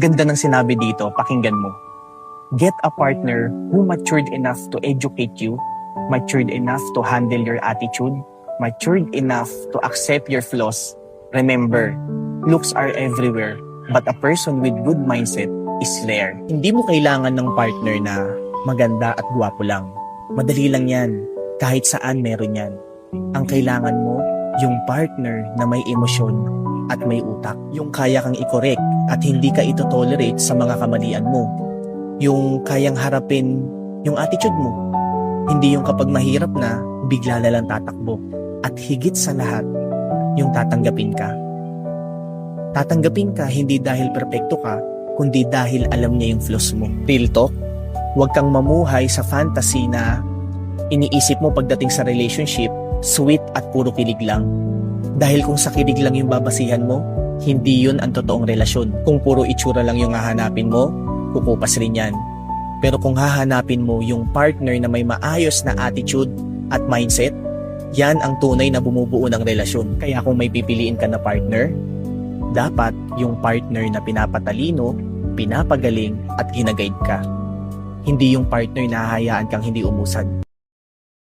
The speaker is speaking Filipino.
ganda ng sinabi dito, pakinggan mo. Get a partner who matured enough to educate you, matured enough to handle your attitude, matured enough to accept your flaws. Remember, looks are everywhere, but a person with good mindset is rare. Hindi mo kailangan ng partner na maganda at gwapo lang. Madali lang yan. Kahit saan meron yan. Ang kailangan mo, yung partner na may emosyon at may utak. Yung kaya kang i-correct at hindi ka ito-tolerate sa mga kamalian mo. Yung kayang harapin yung attitude mo. Hindi yung kapag mahirap na, bigla na lang tatakbo. At higit sa lahat, yung tatanggapin ka. Tatanggapin ka hindi dahil perpekto ka, kundi dahil alam niya yung flaws mo. Real talk, huwag kang mamuhay sa fantasy na iniisip mo pagdating sa relationship, sweet at puro kilig lang. Dahil kung sa kilig lang yung babasihan mo, hindi yun ang totoong relasyon. Kung puro itsura lang yung hahanapin mo, kukupas rin yan. Pero kung hahanapin mo yung partner na may maayos na attitude at mindset, yan ang tunay na bumubuo ng relasyon. Kaya kung may pipiliin ka na partner, dapat yung partner na pinapatalino, pinapagaling at ginaguide ka. Hindi yung partner na hahayaan kang hindi umusad.